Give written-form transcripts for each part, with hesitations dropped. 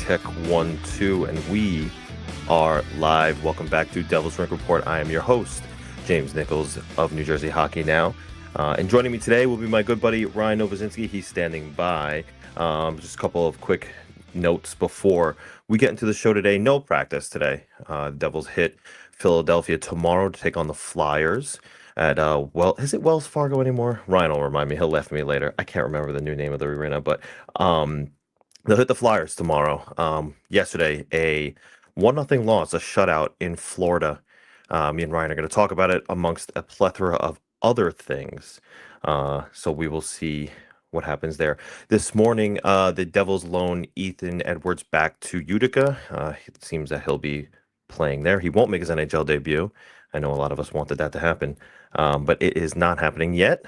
check 1, 2, and we are live. Welcome back to Devils Rink Report. I am your host, James Nichols of New Jersey Hockey Now. And joining me today will be my good buddy, Ryan Novozinsky. He's standing by. Just a couple of quick notes before we get into the show today. No practice today. Devils hit Philadelphia tomorrow to take on the Flyers at, is it Wells Fargo anymore? Ryan will remind me. He'll laugh at me later. I can't remember the new name of the arena, but they'll hit the Flyers tomorrow. Yesterday, a 1-0 loss, a shutout in Florida. Me and Ryan are going to talk about it amongst a plethora of other things. So we will see what happens there. This morning, the Devils loan Ethan Edwards back to Utica. It seems that he'll be playing there. He won't make his NHL debut. I know a lot of us wanted that to happen, but it is not happening yet.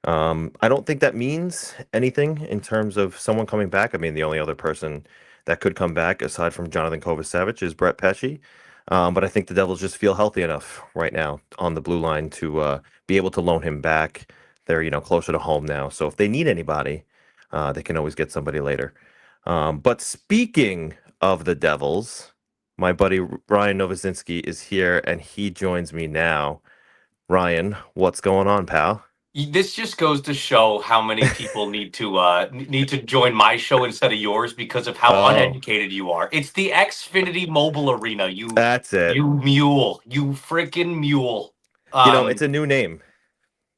I don't think that means anything in terms of someone coming back. I mean, the only other person that could come back aside from Jonathan Kovacevic is Brett Pesce. But I think the Devils just feel healthy enough right now on the blue line to be able to loan him back. They're, closer to home now. So if they need anybody, they can always get somebody later. But speaking of the Devils, my buddy Ryan Novozinsky is here, and he joins me now. Ryan, what's going on, pal? This just goes to show how many people need to join my show instead of yours because of how uneducated you are. It's the Xfinity Mobile Arena. That's it. You mule. You freaking mule. It's a new name.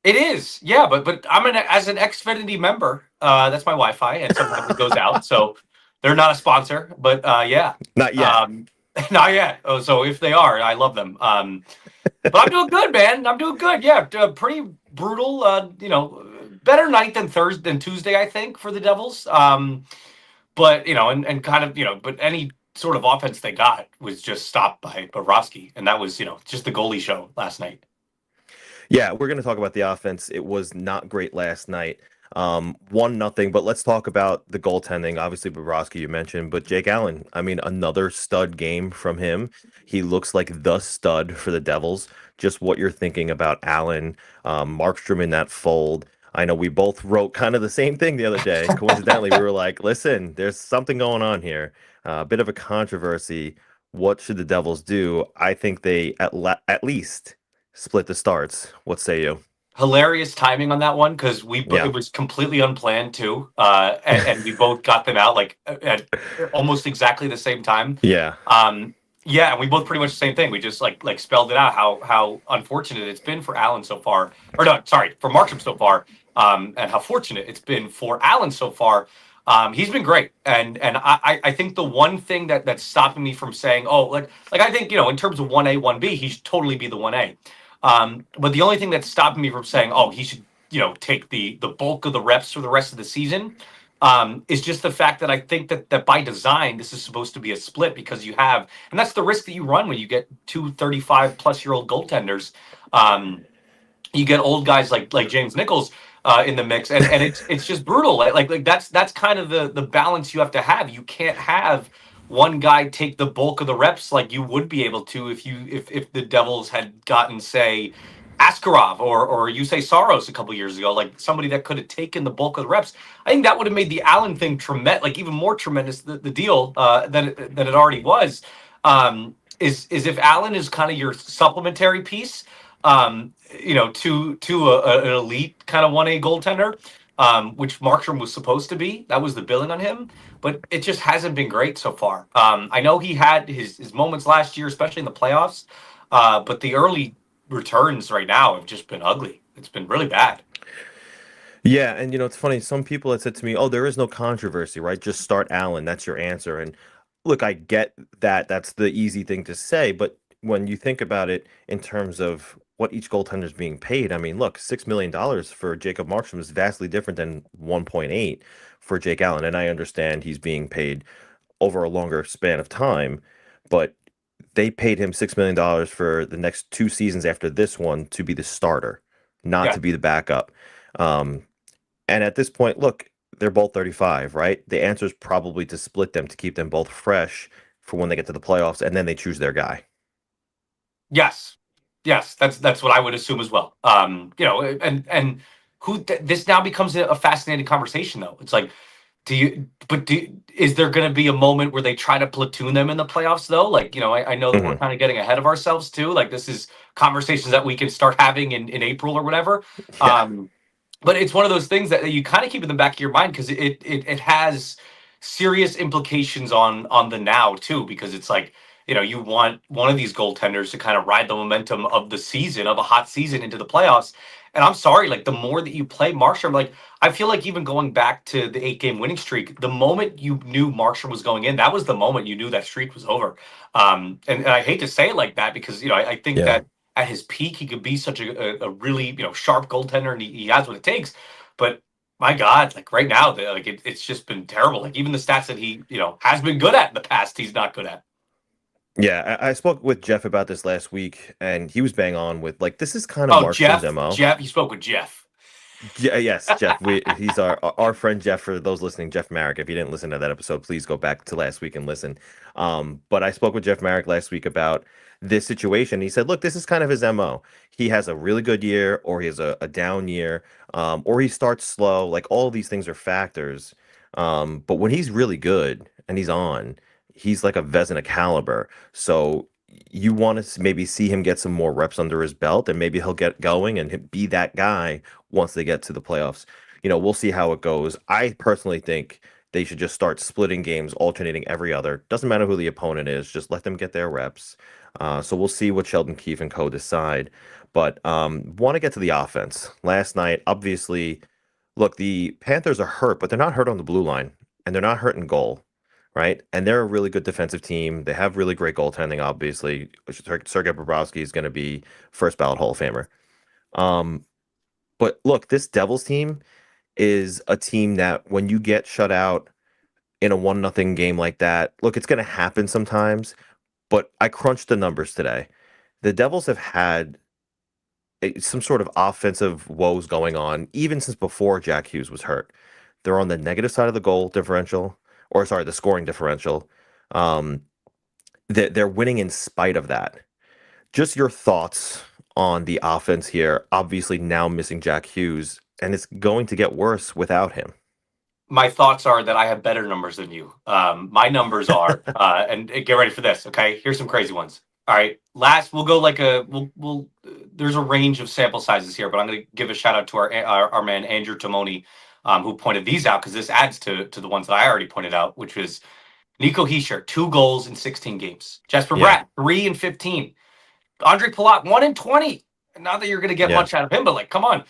It is, yeah, but I'm as an Xfinity member. That's my Wi-Fi, and sometimes it goes out. So they're not a sponsor, but yeah, not yet. Not yet. Oh, so if they are, I love them. But I'm doing good, man. I'm doing good. Yeah, pretty brutal. Better night than Tuesday, I think, for the Devils. But and kind of but any sort of offense they got was just stopped by Bobrovsky, and that was just the goalie show last night. Yeah, we're going to talk about the offense. It was not great last night. 1-0, but let's talk about the goaltending. Obviously, Bobrovsky you mentioned, but Jake Allen, I mean, another stud game from him. He looks like the stud for the Devils. Just what you're thinking about Allen, Markstrom in that fold. I know we both wrote kind of the same thing the other day. Coincidentally, we were like, listen, there's something going on here. A bit of a controversy. What should the Devils do? I think they at least split the starts. What say you? Hilarious timing on that one because it was completely unplanned too, and we both got them out like at almost exactly the same time. Yeah. Yeah, and we both pretty much the same thing. We just like spelled it out how unfortunate it's been for Allen so far, or no, sorry, for Markstrom so far, and how fortunate it's been for Allen so far. He's been great, and I think the one thing that's stopping me from saying, I think in terms of 1A 1B, he should totally be the 1A. But the only thing that's stopping me from saying, he should, take the bulk of the reps for the rest of the season, is just the fact that I think that by design, this is supposed to be a split because and that's the risk that you run when you get two 35-plus-year-old goaltenders. You get old guys like James Nichols in the mix, and it's just brutal. Like that's kind of the balance you have to have. You can't have one guy take the bulk of the reps like you would be able to if the Devils had gotten, say, Askarov or Yusei Saros a couple years ago, like somebody that could have taken the bulk of the reps. I think that would have made the Allen thing tremendous, like even more tremendous the deal than it already was. Is if Allen is kind of your supplementary piece, to an elite kind of 1A goaltender, which Markstrom was supposed to be. That was the billing on him, but it just hasn't been great so far. I know he had his moments last year, especially in the playoffs, but the early returns right now have just been ugly. It's been really bad. Yeah, and it's funny. Some people had said to me, "Oh, there is no controversy, right? Just start Allen. That's your answer." And look, I get that. That's the easy thing to say, but when you think about it in terms of what each goaltender is being paid, I mean, look, $6 million for Jacob Markstrom is vastly different than 1.8 for Jake Allen. And I understand he's being paid over a longer span of time, but they paid him $6 million for the next 2 seasons after this one to be the starter, not to be the backup. And at this point, look, they're both 35, right? The answer is probably to split them to keep them both fresh for when they get to the playoffs, and then they choose their guy. Yes, that's what I would assume as well. And this now becomes a fascinating conversation, though. It's like Is there going to be a moment where they try to platoon them in the playoffs though? Like, I know that we're Hmm. kind of getting ahead of ourselves too. Like this is conversations that we can start having in April or whatever. Yeah. But it's one of those things that you kind of keep in the back of your mind because it has serious implications on the now too, because it's like, you want one of these goaltenders to kind of ride the momentum of the season, of a hot season, into the playoffs. And I'm sorry, like the more that you play Markstrom, like I feel like even going back to the 8-game winning streak, the moment you knew Markstrom was going in, that was the moment you knew that streak was over. And I hate to say it like that because I think Yeah. that at his peak he could be such a really sharp goaltender, and he has what it takes. But my God, like right now, it's just been terrible. Like even the stats that he has been good at in the past, he's not good at. Yeah, I spoke with Jeff about this last week, and he was bang on with like this is kind of Oh, Markstrom's Jeff, MO. Jeff, you spoke with Jeff. Yes, Jeff. He's our friend Jeff. For those listening, Jeff Marek. If you didn't listen to that episode, please go back to last week and listen. But I spoke with Jeff Marek last week about this situation. He said, "Look, this is kind of his MO. He has a really good year, or he has a down year, or he starts slow. Like all of these things are factors. But when he's really good and he's on, he's like a Vezina caliber. So." You want to maybe see him get some more reps under his belt, and maybe he'll get going and be that guy once they get to the playoffs. We'll see how it goes. I personally think they should just start splitting games, alternating every other. Doesn't matter who the opponent is, just let them get their reps. So we'll see what Sheldon Keefe and co decide. But want to get to the offense. Last night, obviously, look, the Panthers are hurt, but they're not hurt on the blue line, and they're not hurt in goal, right? And they're a really good defensive team. They have really great goaltending, obviously. Sergei Bobrovsky is going to be first ballot Hall of Famer. Um, but look, this Devils team is a team that when you get shut out in a 1-0 game like that, look, it's going to happen sometimes, but I crunched the numbers today. The Devils have had some sort of offensive woes going on even since before Jack Hughes was hurt. They're on the negative side of the goal differential, or sorry, the scoring differential. Um, they're winning in spite of that. Just your thoughts on the offense here. Obviously, now missing Jack Hughes, and it's going to get worse without him. My thoughts are that I have better numbers than you. My numbers are, and get ready for this. Okay, here's some crazy ones. All right, we'll go like we'll there's a range of sample sizes here, but I'm going to give a shout out to our man Andrew Tomoni, who pointed these out because this adds to the ones that I already pointed out, which was Nico Hischier, 2 goals in 16 games. Jesper Yeah, Bratt, 3 in 15. Andre Palat, 1 in 20. Not that you're going to get yeah, much out of him, but like, come on.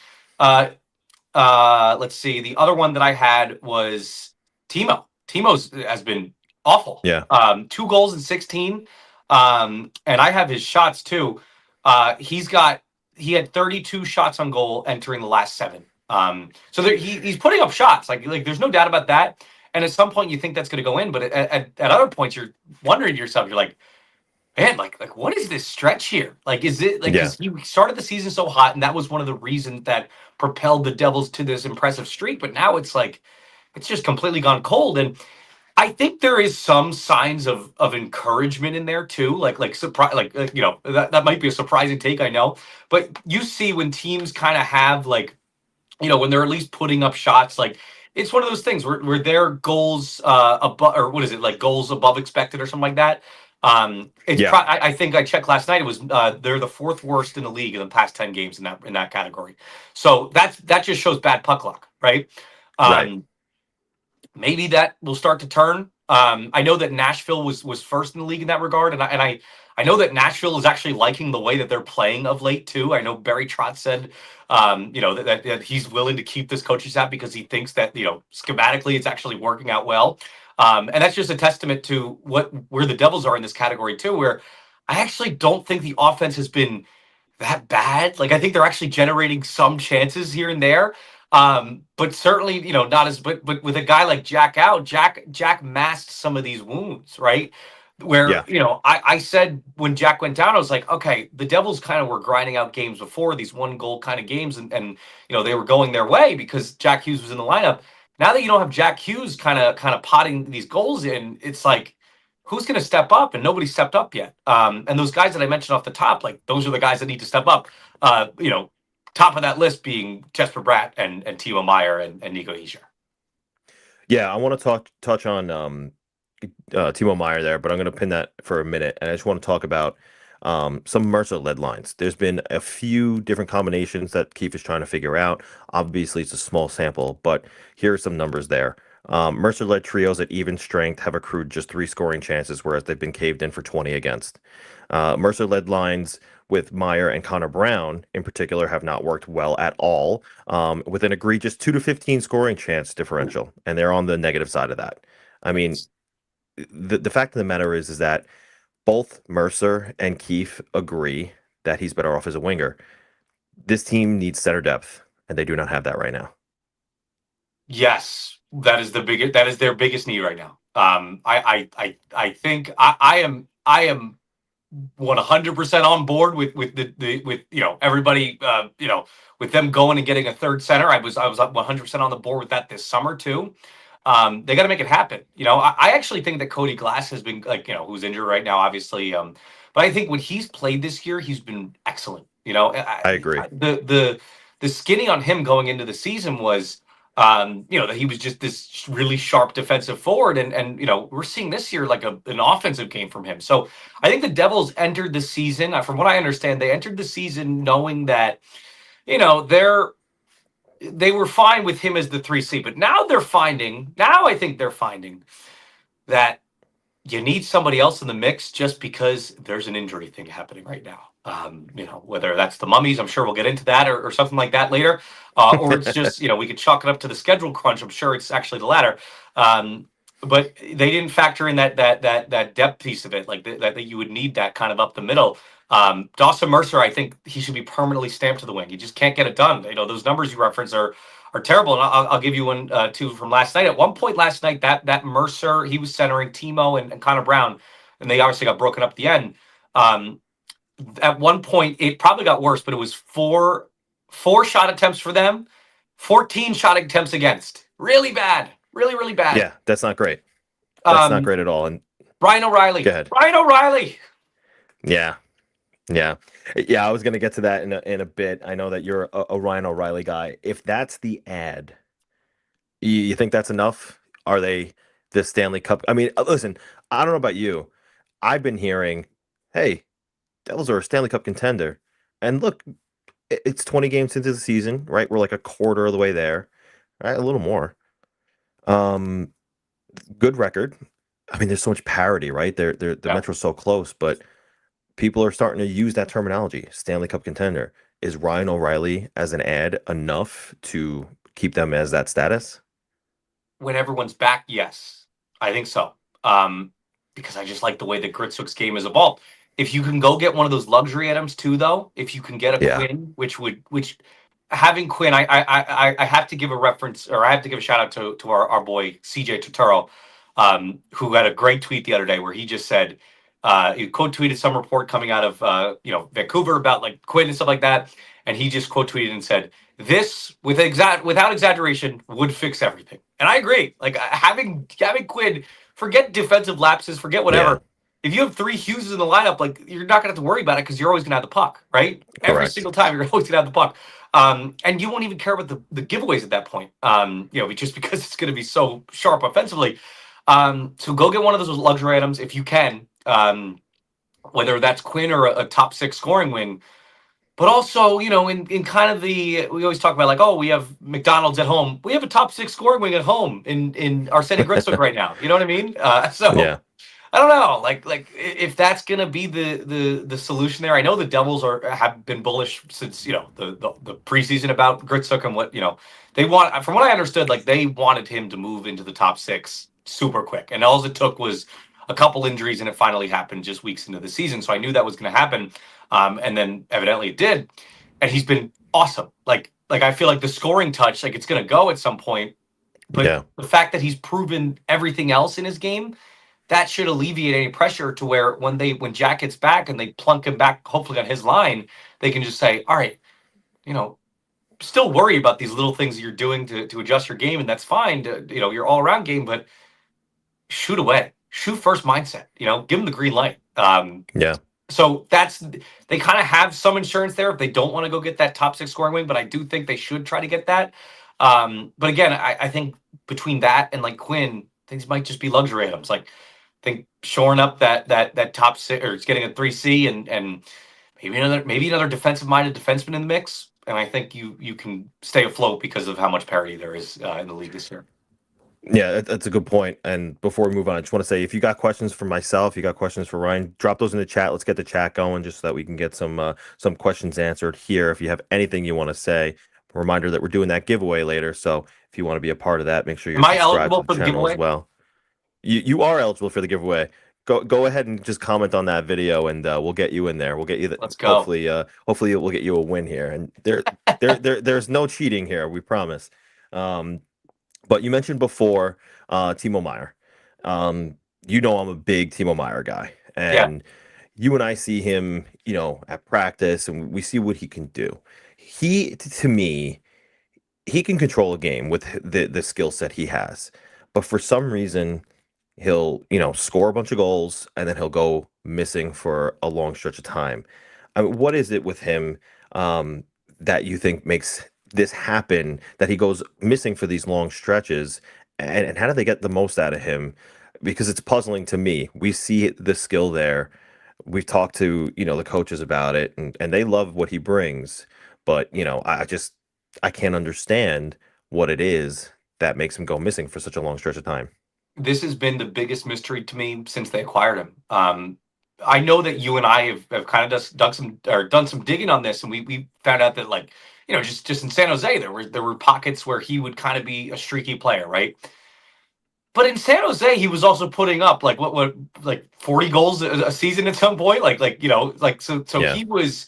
Uh, let's see. The other one that I had was Timo. Timo's has been awful. yeah, 2 goals in 16. And I have his shots too. He had 32 shots on goal entering the last 7. So he's putting up shots. Like there's no doubt about that. And at some point you think that's going to go in, but at other points you're wondering to yourself, you're like, man, like what is this stretch here? Like, is it like yeah, because you started the season so hot, and that was one of the reasons that propelled the Devils to this impressive streak. But now it's like it's just completely gone cold. And I think there is some signs of encouragement in there too. Like surprise, that might be a surprising take, I know. But you see when teams kind of have like when they're at least putting up shots, like it's one of those things where their goals above, or what is it, like goals above expected or something like that. yeah, I think I checked last night. It was they're the 4th worst in the league in the past 10 games in that category. So that just shows bad puck luck, right? right. Um, Maybe that will start to turn. I know that Nashville was first in the league in that regard, and I know that Nashville is actually liking the way that they're playing of late too. I know Barry Trotz said, that he's willing to keep this coaching staff because he thinks that schematically it's actually working out well, and that's just a testament to where the Devils are in this category too. Where I actually don't think the offense has been that bad. Like I think they're actually generating some chances here and there. But certainly, not as but with a guy like Jack out, Jack masked some of these wounds, right? Where, Yeah, I said when Jack went down, I was like, okay, the Devils kind of were grinding out games before, these 1-goal kind of games, and they were going their way because Jack Hughes was in the lineup. Now that you don't have Jack Hughes kind of potting these goals in, it's like who's going to step up? And nobody stepped up yet. And those guys that I mentioned off the top, like those are the guys that need to step up. Top of that list being Jesper Bratt and Timo Meyer and Nico Hischier. Yeah, I want to touch on Timo Meyer there, but I'm going to pin that for a minute, and I just want to talk about some Mercer-led lines. There's been a few different combinations that Keefe is trying to figure out. Obviously, it's a small sample, but here are some numbers there. Mercer-led trios at even strength have accrued just 3 scoring chances, whereas they've been caved in for 20 against. Mercer-led lines with Meyer and Connor Brown in particular have not worked well at all, with an egregious 2 to 15 scoring chance differential, and they're on the negative side of that. I mean, the fact of the matter is that both Mercer and Keefe agree that he's better off as a winger. This team needs center depth, and they do not have that right now. Yes, that is the biggest. That is their biggest need right now. I think I am 100% on board with the with everybody with them going and getting a third center. I was up 100% on the board with that this summer too. They got to make it happen. I actually think that Cody Glass has been who's injured right now, obviously. But I think when he's played this year, he's been excellent. I agree. The skinny on him going into the season was that he was just this really sharp defensive forward, and we're seeing this year like an offensive game from him. So I think the Devils entered the season, from what I understand, they entered the season knowing that they were fine with him as the 3C, but now I think they're finding that you need somebody else in the mix just because there's an injury thing happening right now. Whether that's the mummies, I'm sure we'll get into that or something like that later, or it's just we could chalk it up to the schedule crunch. I'm sure it's actually the latter. But they didn't factor in that depth piece of it, like that you would need that kind of up the middle. Dawson Mercer, I think he should be permanently stamped to the wing. He just can't get it done. Those numbers you reference are terrible. And I'll give you one too from last night. At one point last night, that Mercer, he was centering Timo and Connor Brown, and they obviously got broken up at the end. At one point, it probably got worse, but it was four shot attempts for them, 14 shot attempts against. Really bad. Really, really bad. Yeah, that's not great. That's not great at all. And Ryan O'Reilly. Go ahead. Ryan O'Reilly. Yeah. I was going to get to that in a bit. I know that you're a Ryan O'Reilly guy. If that's the ad, you think that's enough? Are they the Stanley Cup? I mean, listen, I don't know about you. I've been hearing, hey, Devils are a Stanley Cup contender. And look, it's 20 games into the season, right? We're like a quarter of the way there, right? A little more. Good record. I mean, there's so much parity, right? The Metro's so close, but people are starting to use that terminology, Stanley Cup contender. Is Ryan O'Reilly as an ad enough to keep them as that status? When everyone's back, yes. I think so. Because I just like the way that Gritsuk's game has evolved. If you can go get one of those luxury items too, though, if you can get a Quinn, which having Quinn, I have to give a reference, or I have to give a shout out to our boy CJ Totoro, who had a great tweet the other day where he just said, he quote tweeted some report coming out of Vancouver about like Quinn and stuff like that, and he just quote tweeted and said, "This without exaggeration would fix everything." And I agree. Like having Quinn, forget defensive lapses, forget whatever. Yeah. If you have 3 Hughes in the lineup, like you're not gonna have to worry about it because you're always gonna have the puck, right? Correct. Every single time you're always gonna have the puck. And you won't even care about the giveaways at that point. Just because it's gonna be so sharp offensively. So go get one of those luxury items if you can. Whether that's Quinn or a top 6 scoring wing, but also, in kind of we always talk about like, oh, we have McDonald's at home. We have a top 6 scoring wing at home in Arseniy Gritsuk right now. You know what I mean? Yeah. I don't know, like if that's gonna be the solution there. I know the Devils have been bullish since the preseason about Gritsuk and what they want. From what I understood, like they wanted him to move into the top 6 super quick, and all it took was a couple injuries, and it finally happened just weeks into the season. So I knew that was going to happen, and then evidently it did. And he's been awesome. Like I feel like the scoring touch, like it's going to go at some point. But the fact that he's proven everything else in his game, that should alleviate any pressure to where when Jack gets back and they plunk him back, hopefully on his line, they can just say, all right, still worry about these little things you're doing to adjust your game, and that's fine. Your all around game, but shoot away. Shoot first mindset, give them the green light. So they kind of have some insurance there if they don't want to go get that top 6 scoring wing, but I do think they should try to get that. But again, I think between that and like Quinn, things might just be luxury items. Like I think shoring up that top six, or it's getting a 3C, and maybe another defensive minded defenseman in the mix. And I think you can stay afloat because of how much parity there is in the league this year. Yeah, that's a good point. And before we move on, I just want to say, if you got questions for myself, you got questions for Ryan, drop those in the chat. Let's get the chat going, just so that we can get some questions answered here. If you have anything you want to say, a reminder that we're doing that giveaway later. So if you want to be a part of that, make sure you're Am I subscribed to eligible the for the channel as giveaway? well. You are eligible for the giveaway. Go ahead and just comment on that video, and we'll get you in there. We'll get you Let's go. hopefully we'll get you a win here. And there's no cheating here, we promise. But you mentioned before Timo Meyer. I'm a big Timo Meyer guy, Yeah. and you and I see him, at practice, and we see what he can do. To me, he can control a game with the skill set he has, but for some reason, he'll score a bunch of goals and then he'll go missing for a long stretch of time. I mean, what is it with him that you think makes this happen, that he goes missing for these long stretches, and how do they get the most out of him? Because it's puzzling to me. We see the skill there. We've talked to the coaches about it, and they love what he brings, but I can't understand what it is that makes him go missing for such a long stretch of time. This has been the biggest mystery to me since they acquired him. I know that you and I have kind of just done some digging on this, and we found out that, like, just in San Jose, there were pockets where he would kind of be a streaky player, right? But in San Jose, he was also putting up like what like 40 goals a season at some point, so Yeah. he was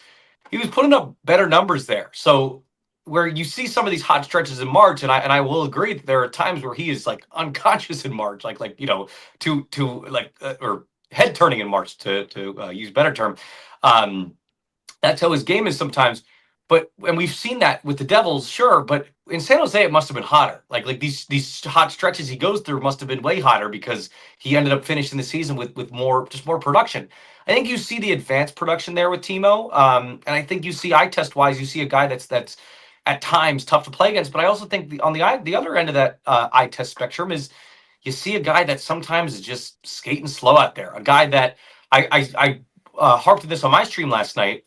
putting up better numbers there. So where you see some of these hot stretches in March, and I will agree that there are times where he is like unconscious in March, to like or head turning in March, to use a better term. Um, that's how his game is sometimes. And we've seen that with the Devils, sure, but in San Jose it must have been hotter. Like these hot stretches he goes through must have been way hotter, because he ended up finishing the season with more production. I think you see the advanced production there with Timo, and I think you see, eye test wise, you see a guy that's at times tough to play against. But I also think the other end of that eye test spectrum is, you see a guy that sometimes is just skating slow out there. A guy that I harped on this on my stream last night.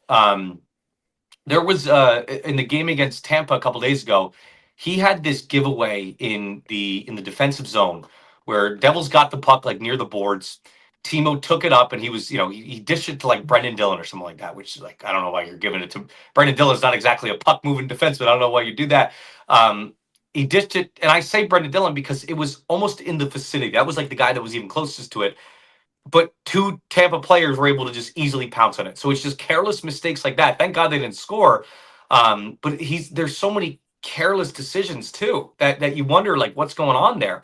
There was in the game against Tampa a couple days ago, he had this giveaway in the defensive zone where Devils got the puck like near the boards. Timo took it up, and he dished it to like Brendan Dillon or something like that, which is like, I don't know why you're giving it to Brendan Dillon's not exactly a puck moving defenseman. I don't know why you do that. He dished it, and I say Brendan Dillon because it was almost in the vicinity. That was like the guy that was even closest to it, but two Tampa players were able to just easily pounce on it. So it's just careless mistakes like that. Thank God they didn't score. But there's so many careless decisions too that you wonder, like, what's going on there.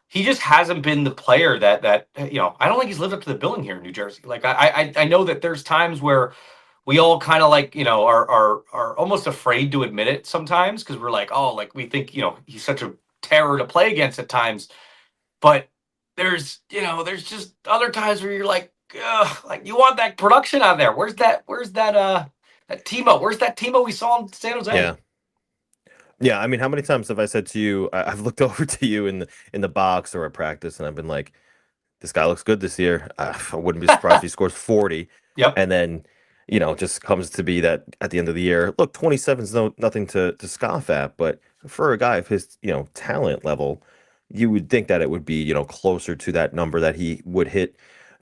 He just hasn't been the player that I don't think he's lived up to the billing here in New Jersey. Like I know that there's times where we all kind of like are almost afraid to admit it sometimes, because we're like, oh, like, we think he's such a terror to play against at times. But there's just other times where you're like, ugh, like, you want that production out there. That Timo? Where's that Timo we saw in San Jose? Yeah. Yeah, I mean, how many times have I said to you, I've looked over to you in the box or at practice, and I've been like, this guy looks good this year. I wouldn't be surprised if he scores 40. Yep. And then, just comes to be that at the end of the year, look, 27 is nothing to scoff at, but for a guy of his, talent level, you would think that it would be, closer to that number that he would hit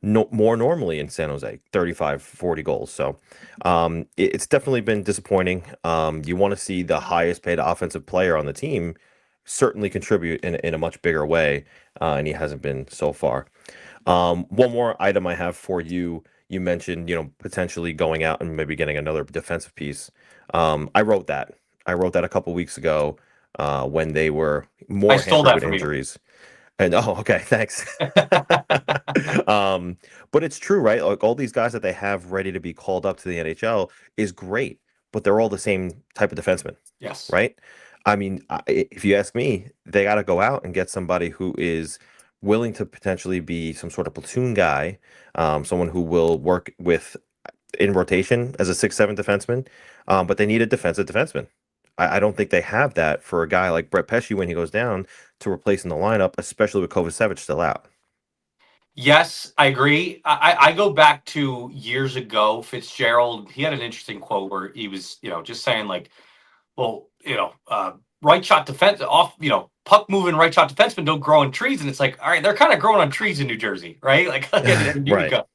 more normally in San Jose, 35, 40 goals. So it's definitely been disappointing. You want to see the highest paid offensive player on the team certainly contribute in a much bigger way, and he hasn't been so far. One more item I have for you. You mentioned, potentially going out and maybe getting another defensive piece. I wrote that. I wrote that a couple weeks ago when they were more I stole hampered that with from you. injuries. And okay, thanks. But it's true, right? Like, all these guys that they have ready to be called up to the NHL is great, but they're all the same type of defenseman, Yes. right? I mean, if you ask me, they got to go out and get somebody who is willing to potentially be some sort of platoon guy, someone who will work in rotation as a 6'7" defenseman. But they need a defensive defenseman. I don't think they have that for a guy like Brett Pesce when he goes down to replace in the lineup, especially with Kovacevic still out. Yes, I agree. I go back to years ago. Fitzgerald, he had an interesting quote where he was, just saying like, well, right shot defense off, puck moving right shot defensemen don't grow on trees, and it's like, all right, they're kind of growing on trees in New Jersey, right? Like in Right. Utica.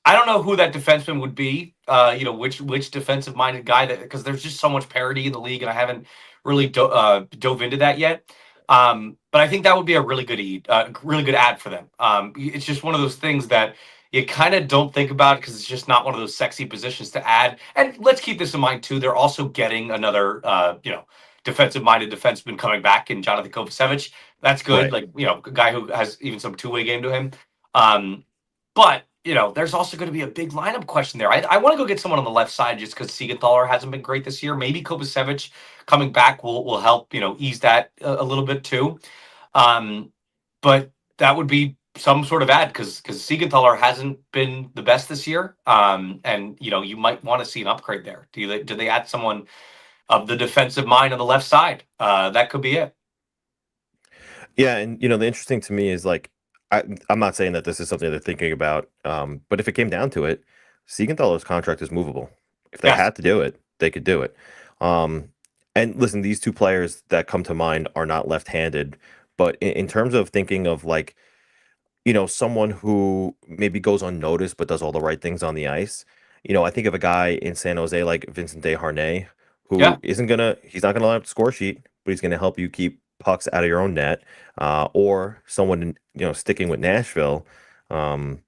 I don't know who that defenseman would be. Which defensive minded guy that, because there's just so much parity in the league, and I haven't really dove into that yet. But I think that would be a really good ad for them. It's just one of those things that you kind of don't think about because it's just not one of those sexy positions to add. And let's keep this in mind too. They're also getting another, defensive-minded defenseman coming back in Jonathan Kovacevic. That's good. Right. Like, a guy who has even some two-way game to him. But there's also going to be a big lineup question there. I want to go get someone on the left side just because Siegenthaler hasn't been great this year. Maybe Kovacevic coming back will help ease that a little bit too. But that would be some sort of ad because Siegenthaler hasn't been the best this year. And you might want to see an upgrade there. Do they add someone of the defensive mind on the left side? That could be it. Yeah, and the interesting to me is like I'm not saying that this is something they're thinking about, but if it came down to it, Siegenthaler's contract is movable. If they Yes. had to do it, they could do it. Um, and listen, these two players that come to mind are not left-handed, but in terms of thinking of like someone who maybe goes unnoticed but does all the right things on the ice. I think of a guy in San Jose like Vincent Desharnais, Yeah. who he's not gonna line up the score sheet, but he's gonna help you keep pucks out of your own net. Or someone sticking with Nashville, um,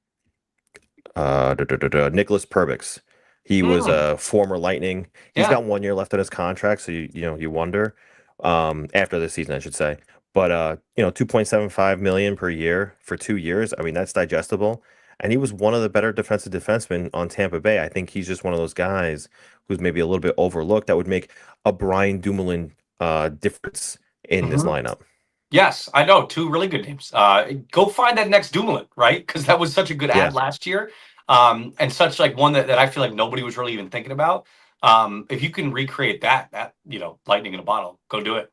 Nicholas Perbix. He was Hmm. a former Lightning. He's Yeah. got 1 year left on his contract, so you wonder after the season, I should say. But 2.75 million per year for 2 years. I mean, that's digestible. And he was one of the better defensive defensemen on Tampa Bay. I think he's just one of those guys who's maybe a little bit overlooked that would make a Brian Dumoulin difference in this Hmm. lineup. Yes, I know. Two really good names. Go find that next Dumoulin, right? Because that was such a good ad Yeah. last year, and such like one that I feel like nobody was really even thinking about. If you can recreate that lightning in a bottle, go do it.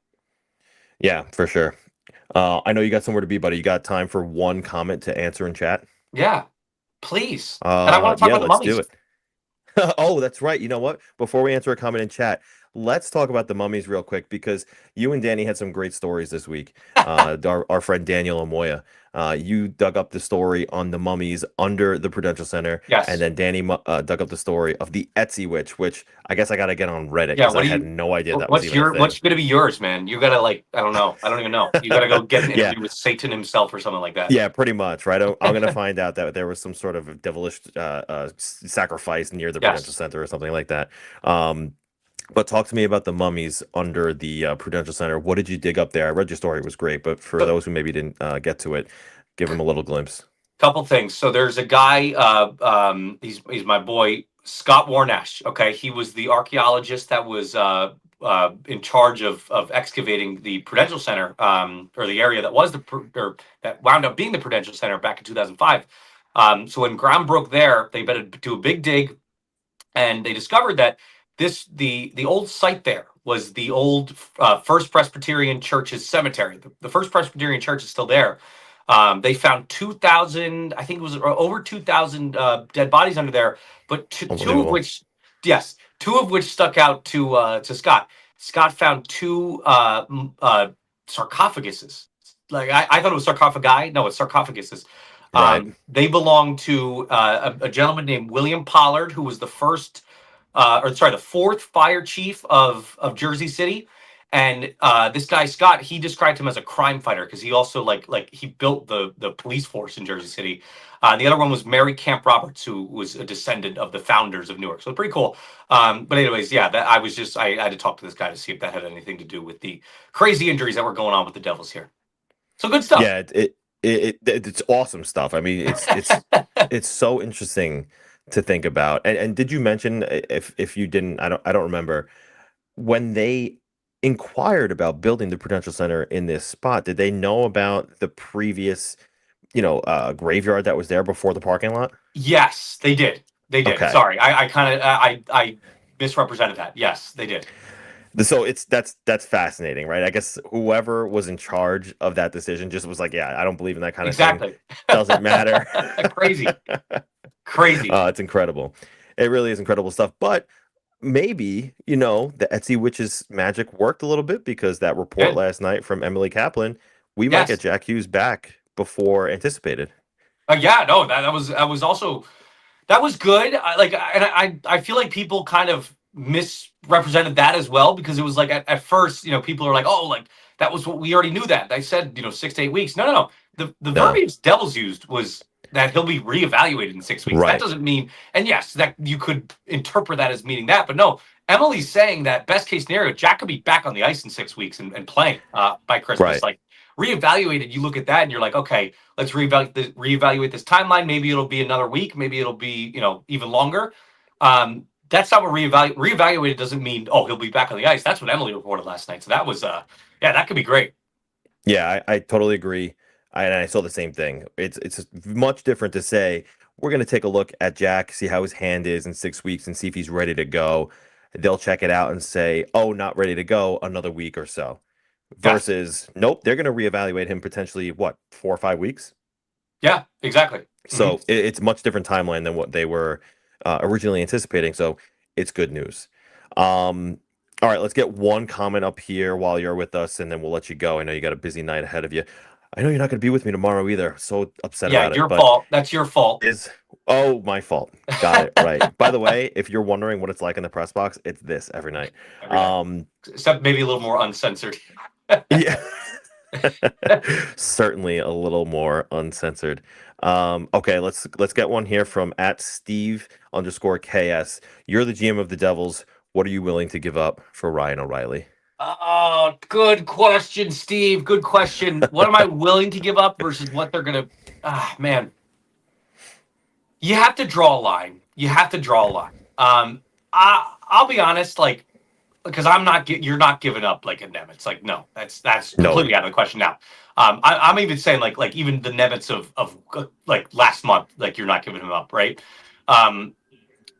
Yeah, for sure. I know you got somewhere to be, buddy. You got time for one comment to answer in chat? Yeah, please. And I want to talk Yeah, about the let's do mummies. it. Oh, that's right. You know what? Before we answer a comment in chat, let's talk about the mummies real quick because you and Danny had some great stories this week. Our friend Daniel Amoya, you dug up the story on the mummies under the Prudential Center, and Yes. then Danny dug up the story of the Etsy witch, which I guess I got to get on Reddit Yeah. because What I do had you? no idea that was What's even a your? thing. What's going to be yours, man? You gotta like. I don't know. I don't even know. You gotta go get an Yeah, interview with Satan himself or something like that. yeah, pretty much, right? I'm gonna find out that there was some sort of devilish sacrifice near the Prudential Yes. Center or something like that. Um, but talk to me about the mummies under the Prudential Center. What did you dig up there? I read your story; it was great, but for So, those who maybe didn't get to it, give them a little glimpse. couple things. So there's a guy. He's my boy Scott Warnash. Okay, he was the archaeologist that was in charge of excavating the Prudential Center, or the area that was or that wound up being the Prudential Center back in 2005. So when ground broke there, they better do a big dig, and they discovered that the old site there was the old First Presbyterian Church's cemetery. The First Presbyterian Church is still there. They found 2,000, I think it was over 2,000 dead bodies under there, but two of Unbelievable. which, yes, two of which stuck out to Scott. Scott found two sarcophaguses. Like I thought it was sarcophagi. No, it's sarcophaguses. Right. They belong to a gentleman named William Pollard, who was the the fourth fire chief of Jersey City. And this guy Scott, he described him as a crime fighter because he also he built the police force in Jersey City. The other one was Mary Camp Roberts, who was a descendant of the founders of Newark. So pretty cool. But anyways, yeah, that I had to talk to this guy to see if that had anything to do with the crazy injuries that were going on with the Devils here. So good stuff. Yeah, it's awesome stuff. I mean, it's so interesting to think about. And did you mention if you didn't, I don't remember when they inquired about building the Prudential Center in this spot, did they know about the previous, graveyard that was there before the parking lot? Yes, they did. They did. Okay. Sorry, I kind of I misrepresented that. Yes, they did. So that's fascinating, right? I guess whoever was in charge of that decision just was like, yeah, I don't believe in that kind of thing. Exactly. Doesn't matter. Crazy. Crazy. It's incredible. It really is incredible stuff. But maybe, the Etsy Witch's magic worked a little bit because that report Yeah. last night from Emily Kaplan, we might get Yes. Jack Hughes back before anticipated. Yeah, no, that was also that was good. I feel like people kind of misrepresented that as well because it was like at first, people are like, oh, like that was what we already knew that. They said, 6 to 8 weeks. No, no, no. The No, verbiage Devils used was that he'll be reevaluated in 6 weeks. That right, doesn't mean, and yes, that you could interpret that as meaning that, but no, Emily's saying that best case scenario, Jack could be back on the ice in 6 weeks and playing by Christmas. right. Like reevaluated, you look at that and you're like, okay, let's reevaluate this timeline. Maybe it'll be another week. Maybe it'll be, even longer. That's not what reevaluated doesn't mean. Oh, he'll be back on the ice. That's what Emily reported last night. So that was, yeah, that could be great. Yeah, I totally agree. And I saw the same thing. It's much different to say we're going to take a look at Jack, see how his hand is in 6 weeks, and see if he's ready to go. They'll check it out and say, "Oh, not ready to go," another week or so. Yes. Versus, nope, they're going to reevaluate him potentially what 4 or 5 weeks. Yeah. Exactly. So it's much different timeline than what they were originally anticipating. So it's good news. All right, let's get one comment up here while you're with us, and then we'll let you go. I know you got a busy night ahead of you. I know you're not going to be with me tomorrow either. So upset Yeah. about it, Your but fault. That's your fault. is my fault. Got it right. By the way, if you're wondering what it's like in the press box, it's this every night. Every night. Except maybe a little more uncensored. Yeah. Certainly a little more uncensored. Okay, let's get one here from at Steve_KS. You're the GM of the Devils. What are you willing to give up for Ryan O'Reilly? Oh, good question, Steve. Good question. What am I willing to give up versus what they're gonna? Ah, man, you have to draw a line. You have to draw a line. I'll be honest, like because you're not giving up like a Nemitz. Like no, that's No. completely out of the question now. I'm even saying like even the Nemitz of like last month, like you're not giving him up, right? Um,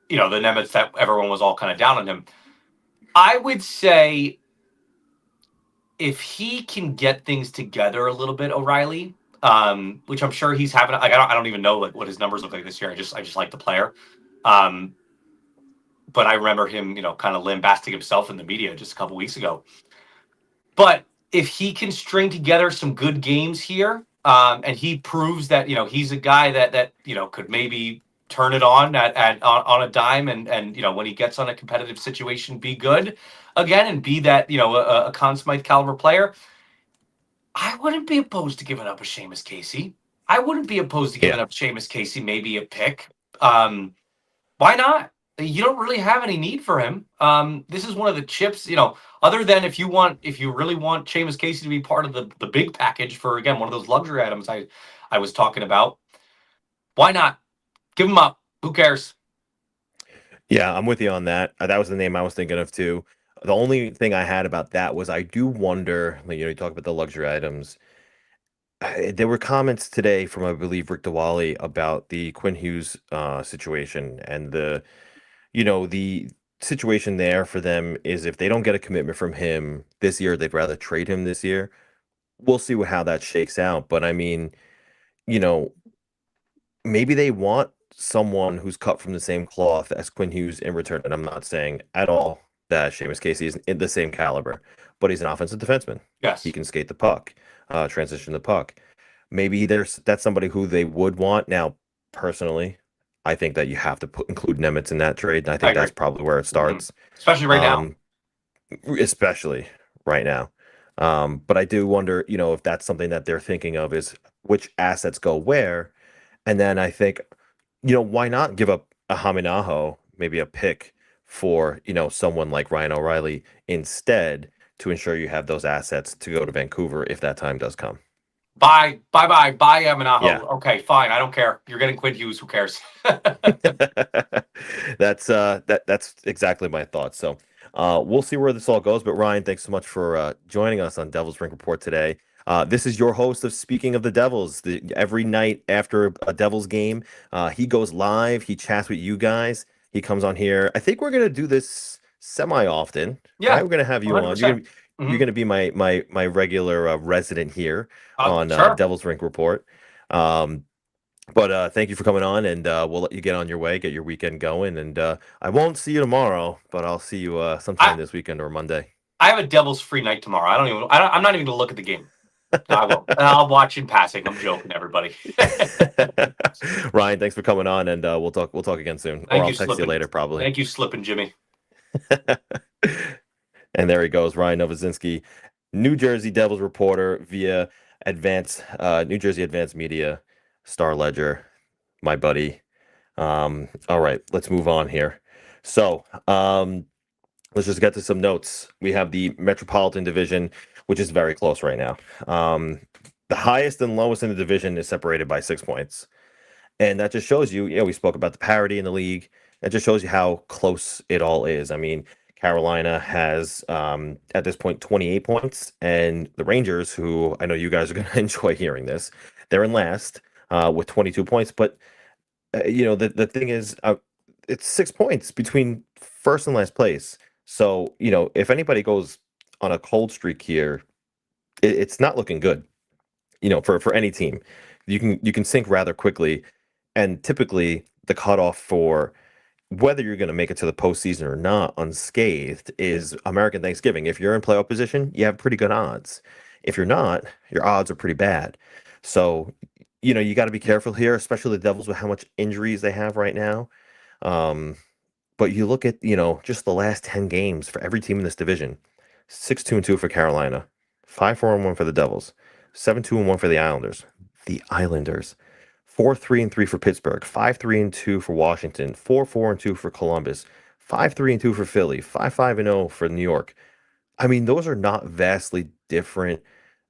the Nemitz that everyone was all kind of down on him. I would say if he can get things together a little bit, O'Reilly, which I'm sure he's having. Like I don't even know like what his numbers look like this year. I just like the player. Um, but I remember him, kind of lambasting himself in the media just a couple weeks ago. But if he can string together some good games here, and he proves that he's a guy that could maybe turn it on on a dime, and when he gets on a competitive situation, be good again and be that a Conn Smythe caliber player. I wouldn't be opposed to giving up a Seamus Casey. I wouldn't be opposed to giving Yeah. up Seamus Casey, maybe a pick. Why not? You don't really have any need for him. This is one of the chips, other than if you really want Seamus Casey to be part of the big package for, again, one of those luxury items I was talking about. Why not? Give him up. Who cares? Yeah, I'm with you on that. That was the name I was thinking of too. The only thing I had about that was I do wonder, like, you talk about the luxury items. There were comments today from, I believe, Rick Dewally about the Quinn Hughes situation, and the situation there for them is if they don't get a commitment from him this year, they'd rather trade him this year. We'll see how that shakes out. But I mean, you know, maybe they want someone who's cut from the same cloth as Quinn Hughes in return. And I'm not saying at all that Seamus Casey is in the same caliber, but he's an offensive defenseman. Yes. He can skate the puck, transition the puck. Maybe that's somebody who they would want. Now, personally, I think that you have to include Nemitz in that trade, and I think that's probably where it starts. Especially right now. Especially right now. But I do wonder, if that's something that they're thinking of is which assets go where. And then I think, why not give up a Haminaho, maybe a pick for, someone like Ryan O'Reilly instead to ensure you have those assets to go to Vancouver if that time does come. Bye, Haminaho. Yeah. Okay, fine. I don't care. You're getting Quinn Hughes. Who cares? That's exactly my thoughts. So we'll see where this all goes. But Ryan, thanks so much for joining us on Devils Rink Report today. This is your host of Speaking of the Devils. Every night after a Devils game, he goes live. He chats with you guys. He comes on here. I think we're going to do this semi often, right? Yeah, We're gonna have you on. 100%. You're Hmm. gonna be my regular resident here on Sure. Devils Rink Report. Um, but thank you for coming on, and we'll let you get on your way, get your weekend going, and I won't see you tomorrow, but I'll see you sometime I this weekend or Monday. I have a Devils free night tomorrow. I'm not even gonna look at the game. No, I won't. I'll watch in passing. I'm joking, everybody. Ryan, thanks for coming on, and we'll talk again soon, or Thank I'll you, text you slipping. later probably. Thank you, slipping, Jimmy. And there he goes, Ryan Novozinsky, New Jersey Devils reporter via New Jersey Advanced Media, Star Ledger, my buddy. All right, let's move on here. So, let's just get to some notes. We have the Metropolitan Division, which is very close right now. The highest and lowest in the division is separated by 6 points. And that just shows you, we spoke about the parity in the league. It just shows you how close it all is. I mean, Carolina has, at this point, 28 points. And the Rangers, who I know you guys are going to enjoy hearing this, they're in last with 22 points. But, the thing is, it's 6 points between first and last place. So, if anybody goes on a cold streak here, it's not looking good, for any team. You can sink rather quickly. And typically, the cutoff for whether you're going to make it to the postseason or not unscathed is American Thanksgiving. If you're in playoff position, you have pretty good odds. If you're not, your odds are pretty bad. So, you got to be careful here, especially the Devils with how much injuries they have right now. Um, but you look at, just the last 10 games for every team in this division. 6-2-2 for Carolina, 5-4-1 for the Devils, 7-2-1 for the Islanders. The Islanders. 4-3-3 for Pittsburgh, 5-3-2 for Washington, 4-4-2 for Columbus, 5-3-2 for Philly, 5-5-0 for New York. I mean, those are not vastly different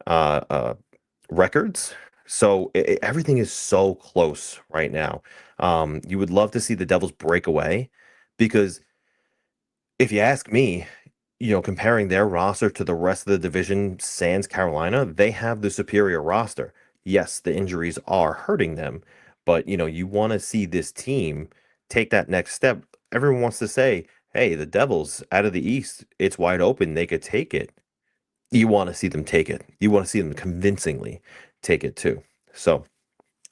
uh, uh, records. So everything is so close right now. You would love to see the Devils break away because if you ask me, comparing their roster to the rest of the division, sans Carolina, they have the superior roster. Yes, the injuries are hurting them, but you want to see this team take that next step. Everyone wants to say, hey, the Devils out of the East, it's wide open. They could take it. You want to see them take it. You want to see them convincingly take it too. So,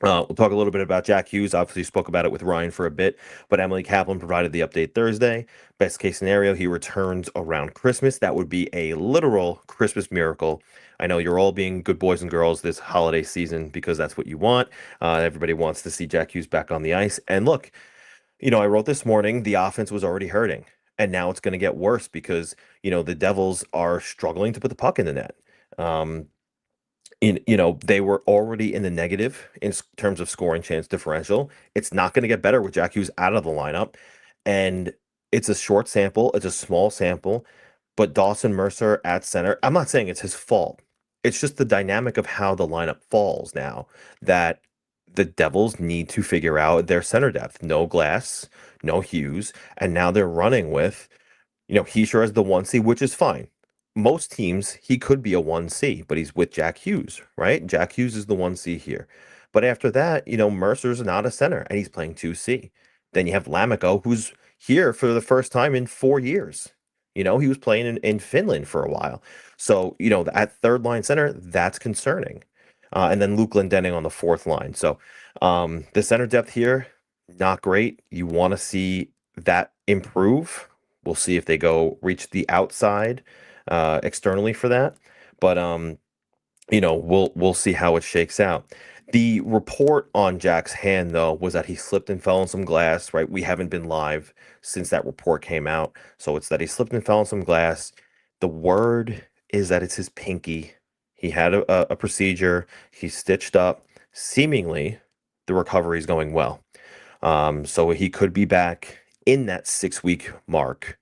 we'll talk a little bit about Jack Hughes. Obviously, spoke about it with Ryan for a bit, but Emily Kaplan provided the update Thursday. Best case scenario, he returns around Christmas. That would be a literal Christmas miracle. I know you're all being good boys and girls this holiday season because that's what you want. Everybody wants to see Jack Hughes back on the ice. And look, I wrote this morning, the offense was already hurting. And now it's going to get worse because, the Devils are struggling to put the puck in the net. Um, they were already in the negative in terms of scoring chance differential. It's not going to get better with Jack Hughes out of the lineup. And it's a short sample, it's a small sample, but Dawson Mercer at center, I'm not saying it's his fault. It's just the dynamic of how the lineup falls now that the Devils need to figure out their center depth. No Glass, no Hughes, and now they're running with, Hischier as the 1C, which is fine. Most teams, he could be a 1C, but he's with Jack Hughes, right? Jack Hughes is the 1C here. But after that, Mercer's not a center and he's playing 2C. Then you have Lamico, who's here for the first time in 4 years. He was playing in Finland for a while. So, at third line center, that's concerning. And then Luke Glendening on the fourth line. So, the center depth here, not great. You want to see that improve. We'll see if they go reach the outside externally for that. But we'll see how it shakes out. The report on Jack's hand, though, was that he slipped and fell on some glass, right? We haven't been live since that report came out. So it's that he slipped and fell on some glass. The word is that it's his pinky. He had a procedure. He's stitched up. Seemingly, the recovery is going well. So he could be back in that 6-week mark.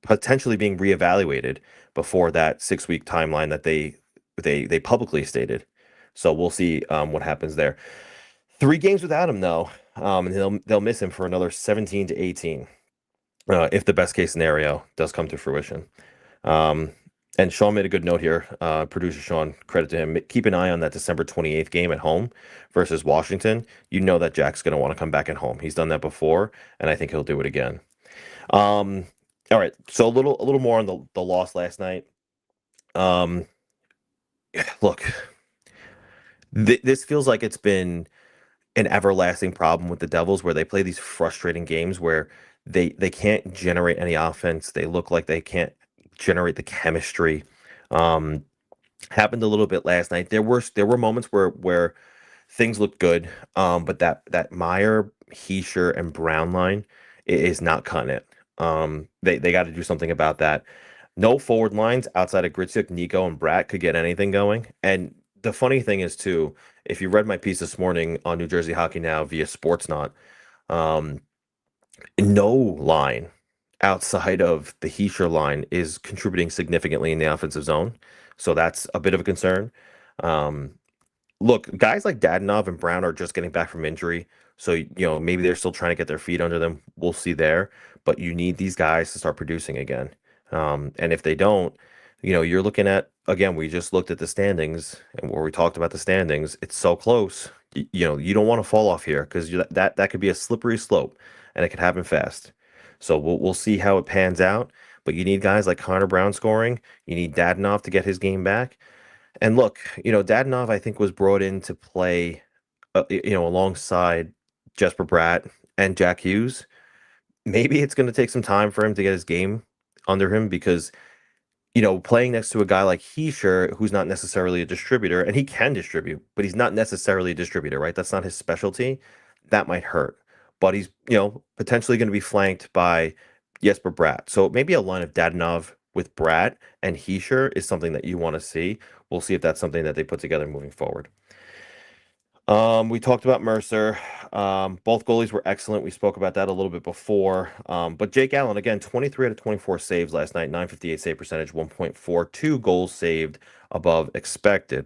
Potentially being reevaluated before that 6-week timeline that they publicly stated. So we'll see what happens there. 3 games without him though, and they'll miss him for another 17 to 18 if the best case scenario does come to fruition. And Sean made a good note here. Producer Sean, credit to him. Keep an eye on that December 28th game at home versus Washington. You know that Jack's going to want to come back at home. He's done that before, and I think he'll do it again. Um, all right. So a little more on the loss last night. Um, look, this feels like it's been an everlasting problem with the Devils where they play these frustrating games where they can't generate any offense. They look like they can't generate the chemistry. Um, Happened a little bit last night. There were moments where things looked good, but that Meyer, Hischier, and Brown line is not cutting it. They got to do something about that. No forward lines outside of Gritsuk, Nico, and Brat could get anything going. And the funny thing is too, if you read my piece this morning on New Jersey Hockey Now via Sportsnaut, um, no line outside of the Hischier line is contributing significantly in the offensive zone. So that's a bit of a concern. Um, Look, guys like Dadonov and Brown are just getting back from injury. So, maybe they're still trying to get their feet under them. We'll see there. But you need these guys to start producing again. And if they don't, you're looking at, again, we just looked at the standings and where we talked about the standings. It's so close. You don't want to fall off here because that could be a slippery slope and it could happen fast. So we'll see how it pans out. But you need guys like Connor Brown scoring. You need Dadonov to get his game back. And look, Dadonov, I think, was brought in to play, alongside Jesper Bratt and Jack Hughes. Maybe it's going to take some time for him to get his game under him because, playing next to a guy like Hischier, who's not necessarily a distributor, and he can distribute, but he's not necessarily a distributor, right? That's not his specialty. That might hurt. But he's, potentially going to be flanked by Jesper Bratt. So maybe a line of Dadonov with Bratt and Hischier is something that you want to see. We'll see if that's something that they put together moving forward. We talked about Mercer. Both goalies were excellent. We spoke about that a little bit before. But Jake Allen, again, 23 out of 24 saves last night, 958 save percentage, 1.42 goals saved above expected.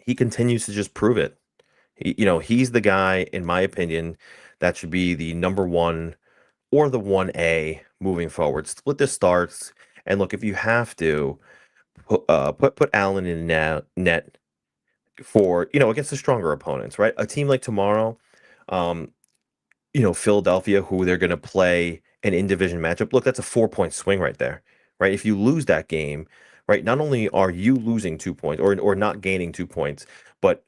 He continues to just prove it. He's the guy, in my opinion, that should be the number one or the 1A moving forward. Split the starts. And look, if you have to, put Allen in net for, against the stronger opponents, right? A team like tomorrow, um, Philadelphia, who they're going to play an in-division matchup. Look, that's a 4-point swing right there, right? If you lose that game, right, not only are you losing 2 points or not gaining 2 points, but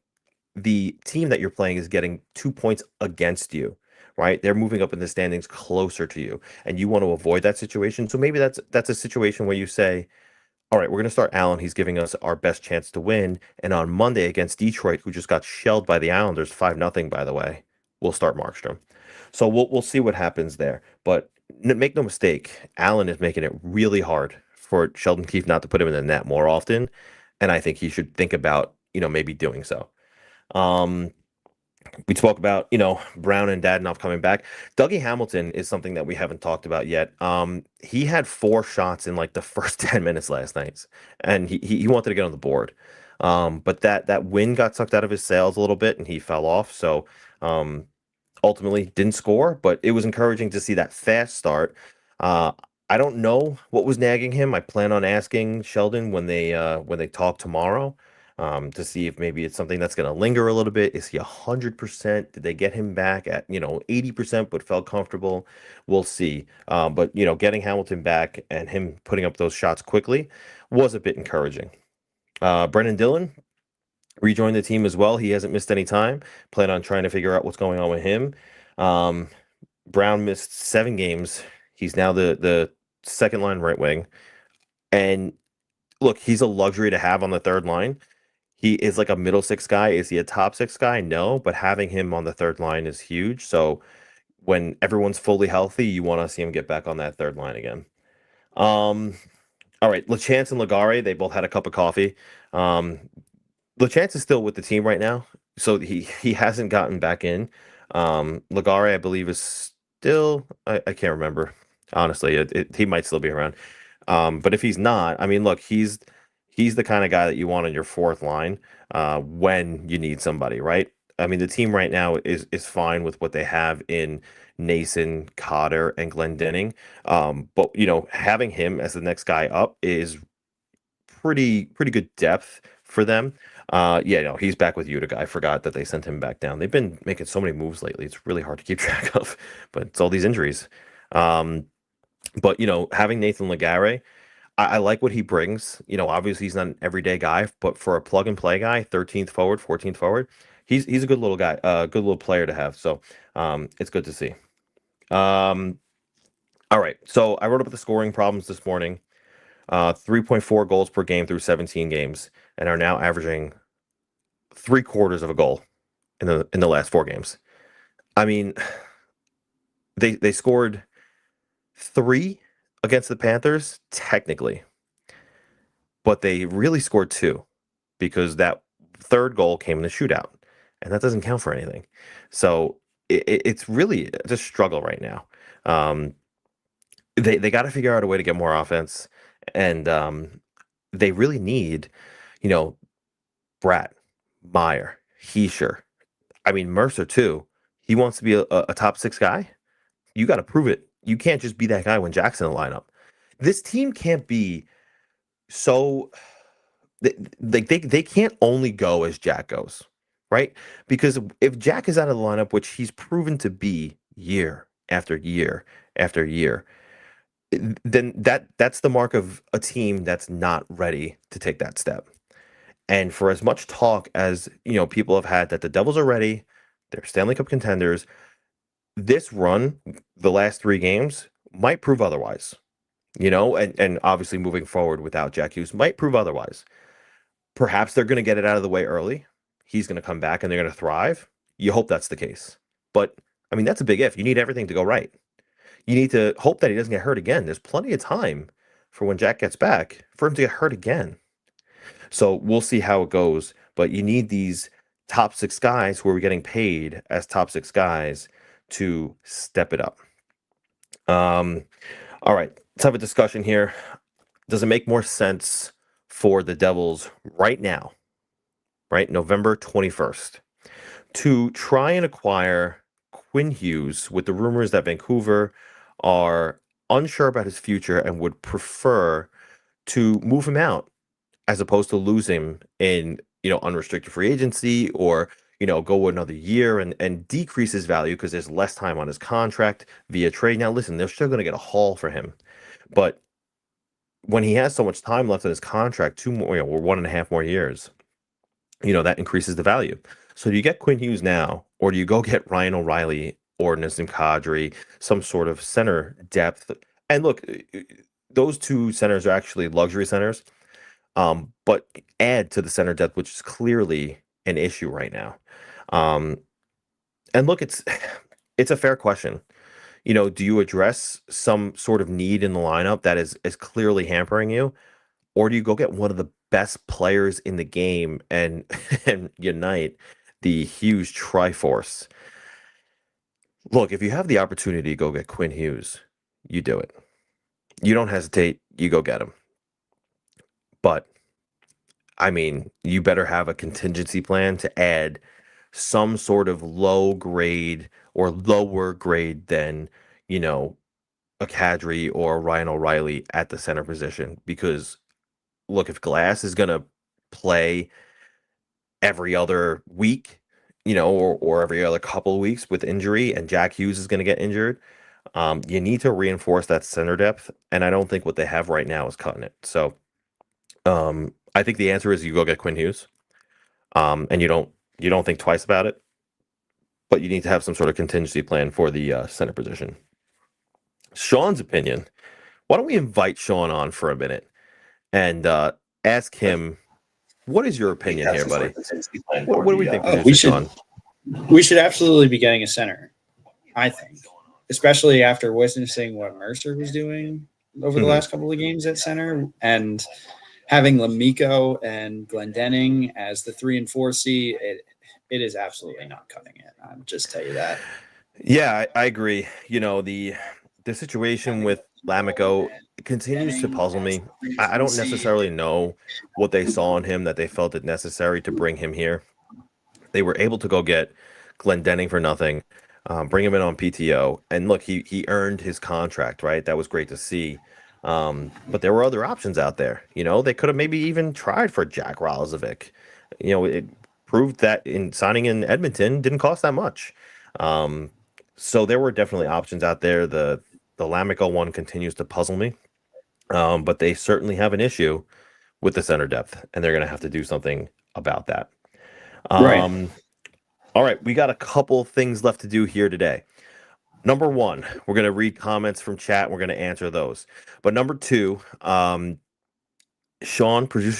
the team that you're playing is getting 2 points against you, right? They're moving up in the standings closer to you, and you want to avoid that situation. So maybe that's a situation where you say, all right, we're going to start Allen. He's giving us our best chance to win. And on Monday against Detroit, who just got shelled by the Islanders 5-0, by the way, we'll start Markstrom. So we'll see what happens there. But make no mistake, Allen is making it really hard for Sheldon Keefe not to put him in the net more often. And I think he should think about, maybe doing so. We spoke about, Brown and Dadonov coming back. Dougie Hamilton is something that we haven't talked about yet. He had 4 shots in like the first 10 minutes last night, and he wanted to get on the board. But that wind got sucked out of his sails a little bit, and he fell off. So ultimately didn't score, but it was encouraging to see that fast start. I don't know what was nagging him. I plan on asking Sheldon when they talk tomorrow. To see if maybe it's something that's going to linger a little bit. Is he 100%? Did they get him back at 80% but felt comfortable? We'll see. But getting Hamilton back and him putting up those shots quickly was a bit encouraging. Brendan Dillon rejoined the team as well. He hasn't missed any time. Plan on trying to figure out what's going on with him. Brown missed 7 games. He's now the second line right wing, and look, he's a luxury to have on the third line. He is like a middle 6 guy. Is he a top 6 guy? No, but having him on the third line is huge. So when everyone's fully healthy, you want to see him get back on that third line again. All right, LaChance and Legare, they both had a cup of coffee. LaChance is still with the team right now, so he hasn't gotten back in. Legare, I believe, is still, I can't remember. Honestly, he might still be around. But if he's not, I mean, look, he's the kind of guy that you want on your fourth line when you need somebody, right? I mean, the team right now is fine with what they have in Nason, Cotter, and Glendening. But having him as the next guy up is pretty good depth for them. Yeah, no, he's back with Utica. I forgot that they sent him back down. They've been making so many moves lately. It's really hard to keep track of, but it's all these injuries. But having Nathan Legare, I like what he brings. Obviously he's not an everyday guy, but for a plug and play guy, 13th forward, 14th forward, he's a good little guy, good little player to have. So it's good to see. All right. So I wrote up the scoring problems this morning. 3.4 goals per game through 17 games, and are now averaging 3/4 of a goal in the last 4 games. I mean, they scored 3 against the Panthers technically, but they really scored 2 because that third goal came in the shootout, and that doesn't count for anything. So it's really a struggle right now. They got to figure out a way to get more offense, and they really need, Bratt, Meyer, Hischier. I mean, Mercer too. He wants to be a top 6 guy. You got to prove it. You can't just be that guy when Jack's in the lineup. This team can't be so. They can't only go as Jack goes, right? Because if Jack is out of the lineup, which he's proven to be year after year after year, then that's the mark of a team that's not ready to take that step. And for as much talk as people have had that the Devils are ready, they're Stanley Cup contenders, this run, the last 3 games, might prove otherwise. And obviously moving forward without Jack Hughes might prove otherwise. Perhaps they're going to get it out of the way early. He's going to come back and they're going to thrive. You hope that's the case. But, I mean, that's a big if. You need everything to go right. You need to hope that he doesn't get hurt again. There's plenty of time for when Jack gets back for him to get hurt again. So we'll see how it goes. But you need these top 6 guys who are getting paid as top 6 guys to step it up. All right, let's have a discussion here. Does it make more sense for the Devils right now, right, November 21st, to try and acquire Quinn Hughes with the rumors that Vancouver are unsure about his future and would prefer to move him out as opposed to lose him in unrestricted free agency, or go another year and decrease his value because there's less time on his contract via trade? Now listen, they're still going to get a haul for him, but when he has so much time left in his contract, 2 more or 1.5 more years, that increases the value. So do you get Quinn Hughes now, or do you go get Ryan O'Reilly or Nazem Kadri, some sort of center depth? And look, those 2 centers are actually luxury centers, but add to the center depth, which is clearly an issue right now. And look, it's a fair question. Do you address some sort of need in the lineup that is clearly hampering you, or do you go get one of the best players in the game and and unite the huge Triforce? Look, if you have the opportunity to go get Quinn Hughes, you do it. You don't hesitate. You go get him. But I mean, you better have a contingency plan to add some sort of low grade or lower grade than, a Kadri or Ryan O'Reilly at the center position. Because look, if Glass is going to play every other week, or every other couple of weeks with injury, and Jack Hughes is going to get injured, you need to reinforce that center depth. And I don't think what they have right now is cutting it. So I think the answer is you go get Quinn Hughes, and you don't think twice about it, but you need to have some sort of contingency plan for the center position. Sean's opinion. Why don't we invite Sean on for a minute and ask him, what is your opinion here, buddy? What do we think? We should absolutely be getting a center, I think, especially after witnessing what Mercer was doing over the last couple of games at center, and having Nico and Glendening as the 3 and 4C. It is absolutely not cutting it. I'll just tell you that. Yeah, I agree. The situation with Lamico continues to puzzle me. I don't necessarily know what they saw in him that they felt it necessary to bring him here. They were able to go get Glendening for nothing, bring him in on PTO, and look, he earned his contract, right? That was great to see. But there were other options out there. They could have maybe even tried for Jack Rolozovic. It proved that in signing in Edmonton didn't cost that much. So there were definitely options out there. The Lamico one continues to puzzle me, but they certainly have an issue with the center depth, and they're going to have to do something about that. Right. All right, we got a couple things left to do here today. Number one, we're going to read comments from chat. We're going to answer those. But number two, producer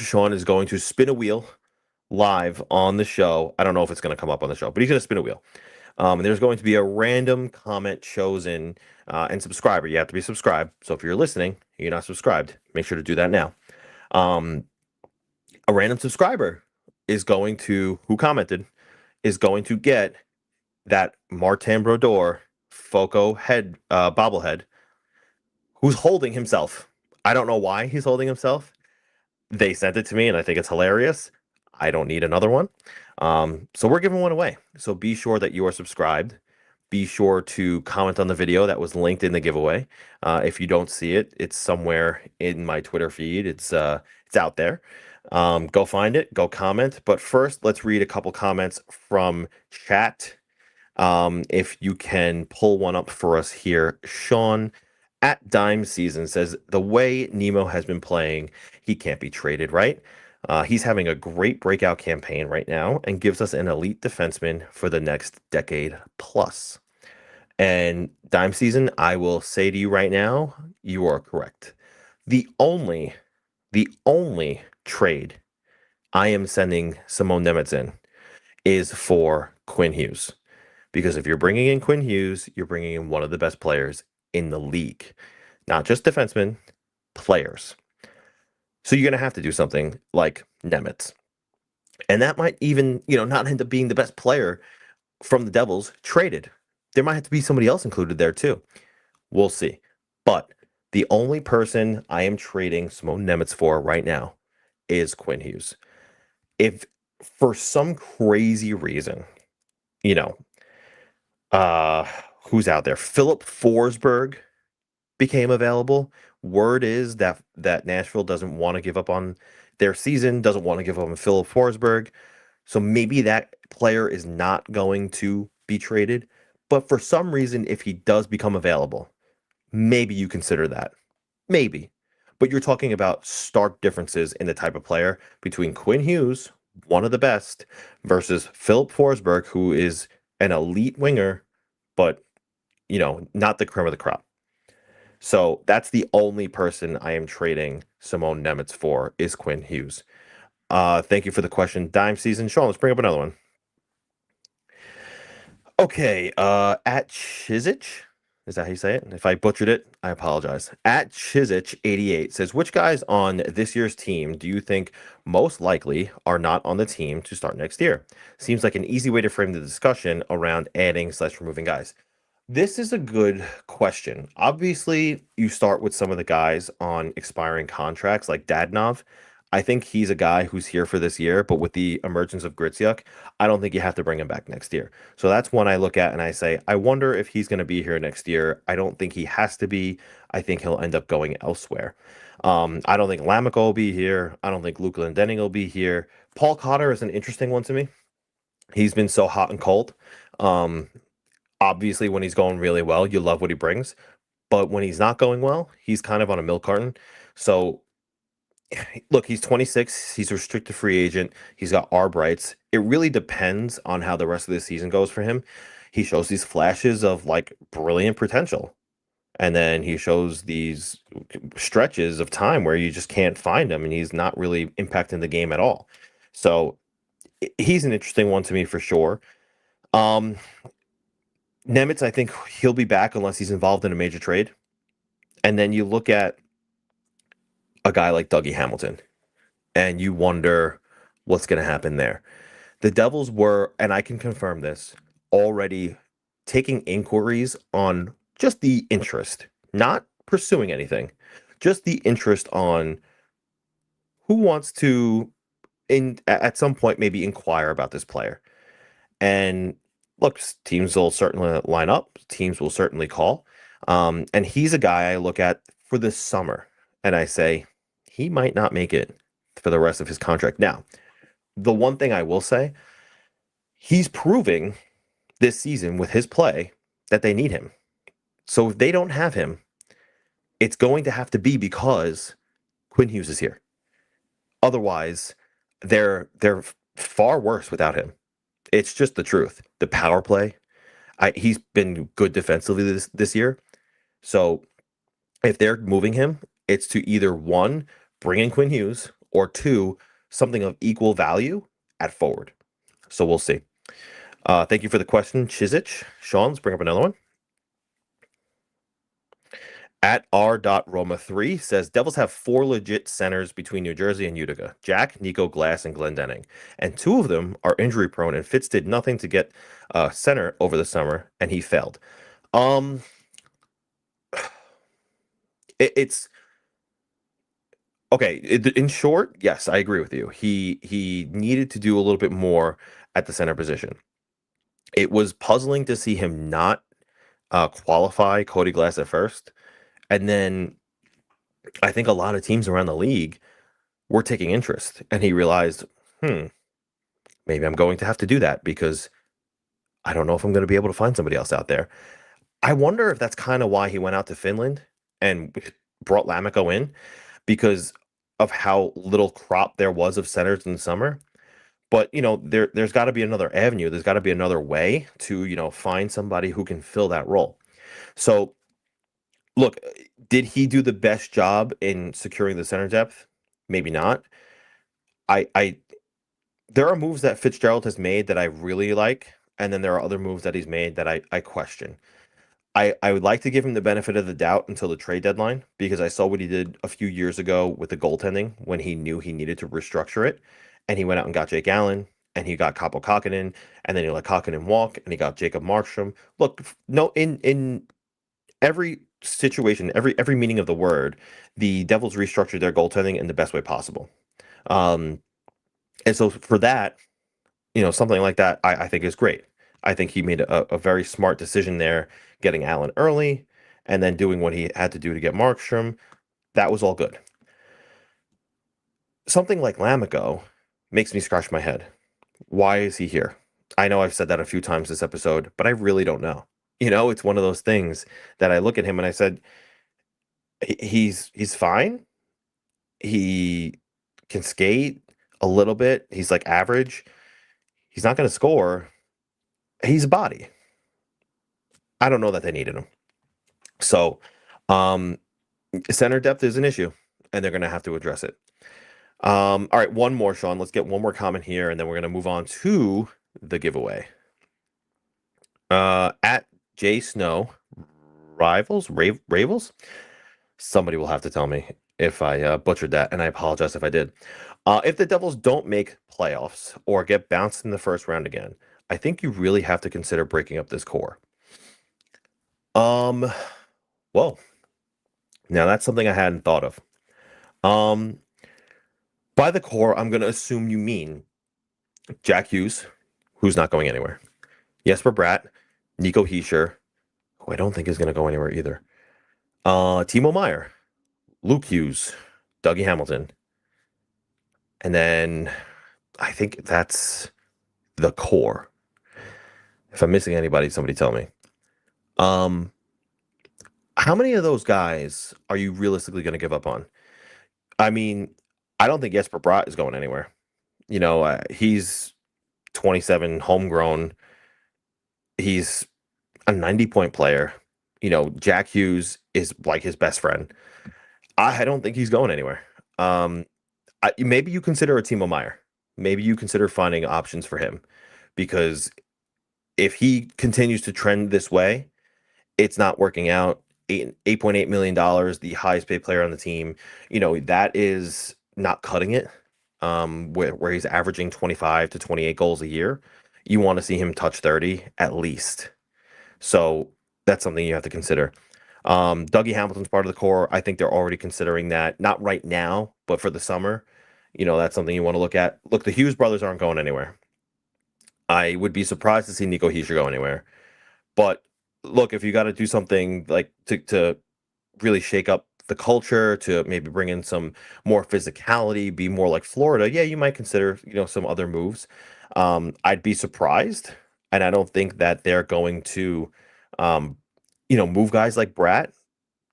Sean, is going to spin a wheel live on the show. I don't know if it's going to come up on the show, but he's going to spin a wheel. And there's going to be a random comment chosen and subscriber. You have to be subscribed. So if you're listening and you're not subscribed, make sure to do that now. A random subscriber who commented is going to get that Martin Brodeur Foco head bobblehead, who's holding himself. I don't know why he's holding himself. They sent it to me, and I think it's hilarious. I don't need another one. So we're giving one away. So be sure that you are subscribed. Be sure to comment on the video that was linked in the giveaway. If you don't see it, it's somewhere in my Twitter feed. It's out there. Go find it. Go comment. But first, let's read a couple comments from chat. If you can pull one up for us here. Sean at Dime Season says, the way Nemo has been playing, he can't be traded, right? He's having a great breakout campaign right now and gives us an elite defenseman for the next decade plus. And Dime Season, I will say to you right now, you are correct. The only trade I am sending Simone Nemec in is for Quinn Hughes. Because if you're bringing in Quinn Hughes, you're bringing in one of the best players in the league. Not just defensemen, players. So you're going to have to do something like Nemec. And that might even, not end up being the best player from the Devils traded. There might have to be somebody else included there too. We'll see. But the only person I am trading Simone Nemec for right now is Quinn Hughes. If for some crazy reason, who's out there? Philip Forsberg became available. Word is that Nashville doesn't want to give up on their season, doesn't want to give up on Philip Forsberg. So maybe that player is not going to be traded. But for some reason, if he does become available, maybe you consider that. Maybe. But you're talking about stark differences in the type of player between Quinn Hughes, one of the best, versus Philip Forsberg, who is an elite winger, but, not the cream of the crop. So that's the only person I am trading Simone Nemec for is Quinn Hughes. Thank you for the question, Dime Season. Sean, let's bring up another one. Okay, at Chizich, is that how you say it? If I butchered it, I apologize. At Chizich88 says, which guys on this year's team do you think most likely are not on the team to start next year? Seems like an easy way to frame the discussion around adding/removing guys. This is a good question. Obviously, you start with some of the guys on expiring contracts like Dadonov. I think he's a guy who's here for this year, but with the emergence of Gritsuk, I don't think you have to bring him back next year. So that's one I look at and I say, I wonder if he's going to be here next year. I don't think he has to be. I think he'll end up going elsewhere. I don't think Lamico will be here. I don't think Luke Glendening will be here. Paul Cotter is an interesting one to me. He's been so hot and cold. Obviously, when he's going really well, you love what he brings. But when he's not going well, he's kind of on a milk carton. So, look, he's 26. He's a restricted free agent. He's got ARB rights. It really depends on how the rest of the season goes for him. He shows these flashes of brilliant potential. And then he shows these stretches of time where you just can't find him and he's not really impacting the game at all. So he's an interesting one to me for sure. Nemec, I think he'll be back unless he's involved in a major trade. And then you look at a guy like Dougie Hamilton, and you wonder what's going to happen there. The Devils were, and I can confirm this, already taking inquiries on just the interest, not pursuing anything, just the interest on who wants to, at some point, maybe inquire about this player. And look, teams will certainly line up. Teams will certainly call. And he's a guy I look at for this summer, and I say he might not make it for the rest of his contract. Now, the one thing I will say, he's proving this season with his play that they need him. So if they don't have him, it's going to have to be because Quinn Hughes is here. Otherwise, they're far worse without him. It's just the truth. The power play, he's been good defensively this year. So if they're moving him, it's to either one, bring in Quinn Hughes, or two, something of equal value at forward. So we'll see. Thank you for the question, Chizich. Sean, let's bring up another one. At r.roma3 says, Devils have 4 legit centers between New Jersey and Utica. Jack, Nico, Glass, and Glendening. And 2 of them are injury prone, and Fitz did nothing to get center over the summer, and he failed. It's okay. In short, yes, I agree with you. He needed to do a little bit more at the center position. It was puzzling to see him not qualify Cody Glass at first. And then I think a lot of teams around the league were taking interest, and he realized, maybe I'm going to have to do that because I don't know if I'm going to be able to find somebody else out there. I wonder if that's kind of why he went out to Finland and brought Lamico in, because of how little crop there was of centers in the summer. But, there's got to be another avenue. There's got to be another way to, find somebody who can fill that role. So, look, did he do the best job in securing the center depth? Maybe not. There are moves that Fitzgerald has made that I really like, and then there are other moves that he's made that I question. I would like to give him the benefit of the doubt until the trade deadline, because I saw what he did a few years ago with the goaltending when he knew he needed to restructure it, and he went out and got Jake Allen, and he got Kaapo Kakkonen, and then he let Kakkonen walk, and he got Jacob Markstrom. Look, no, in every situation, every meaning of the word, the Devils restructured their goaltending in the best way possible. And so for that, something like that, I think is great. I think he made a very smart decision there, getting Allen early and then doing what he had to do to get Markstrom. That was all good. Something like Lamico makes me scratch my head. Why is he here? I know I've said that a few times this episode, but I really don't know. It's one of those things that I look at him and I said, he's fine. He can skate a little bit. He's like average. He's not going to score. He's a body. I don't know that they needed him. So, center depth is an issue, and they're going to have to address it. All right, one more, Sean. Let's get one more comment here, and then we're going to move on to the giveaway. At J Snow, Ravels. Somebody will have to tell me if I butchered that, and I apologize if I did. If the Devils don't make playoffs or get bounced in the first round again, I think you really have to consider breaking up this core. Well, now that's something I hadn't thought of. By the core, I'm going to assume you mean Jack Hughes, who's not going anywhere. Jesper Bratt, Nico Hischier, who I don't think is going to go anywhere either. Timo Meier, Luke Hughes, Dougie Hamilton. And then I think that's the core. If I'm missing anybody, somebody tell me. How many of those guys are you realistically going to give up on? I mean, I don't think Jesper Bratt is going anywhere. He's 27, homegrown. He's a 90-point player. Jack Hughes is like his best friend. I don't think he's going anywhere. Maybe you consider a Timo Meier. Maybe you consider finding options for him, because if he continues to trend this way, it's not working out. $8.8 million, the highest paid player on the team. That is not cutting it. Where he's averaging 25 to 28 goals a year. You want to see him touch 30 at least. So that's something you have to consider. Dougie Hamilton's part of the core. I think they're already considering that, not right now, but for the summer. That's something you want to look at. Look, the Hughes brothers aren't going anywhere. I would be surprised to see Nico Hischier go anywhere. But look, if you got to do something like to really shake up the culture, to maybe bring in some more physicality, be more like Florida, yeah, you might consider, some other moves. I'd be surprised, and I don't think that they're going to, um, move guys like Brat.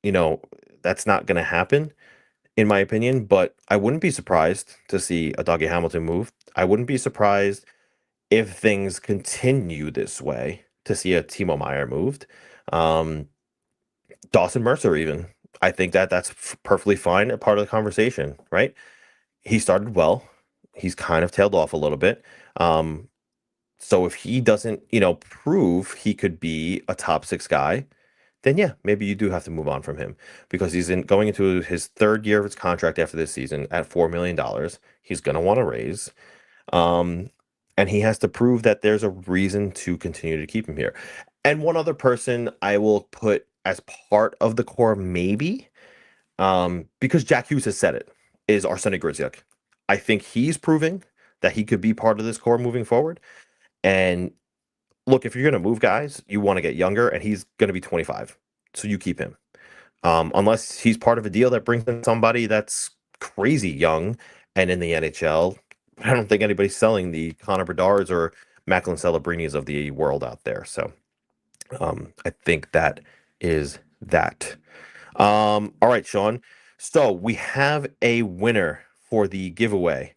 You know, that's not going to happen, in my opinion. But I wouldn't be surprised to see a Dougie Hamilton move. I wouldn't be surprised if things continue this way to see a Timo Meyer moved. Um, Dawson Mercer, even. I think that that's perfectly fine, a part of the conversation, right? He started well. He's kind of tailed off a little bit. So if he doesn't, prove he could be a top 6 guy, then yeah, maybe you do have to move on from him, because he's going into his 3rd year of his contract after this season at $4 million. He's going to want to raise. And he has to prove that there's a reason to continue to keep him here. And one other person I will put as part of the core, maybe, because Jack Hughes has said it, is Arseniy Grzyuk. I think he's proving that he could be part of this core moving forward. And look, if you're going to move guys, you want to get younger, and he's going to be 25. So you keep him. Unless he's part of a deal that brings in somebody that's crazy young and in the NHL. I don't think anybody's selling the Connor Bedards or Macklin Celebrinis of the world out there. So I think that is that. All right, Sean. So we have a winner for the giveaway,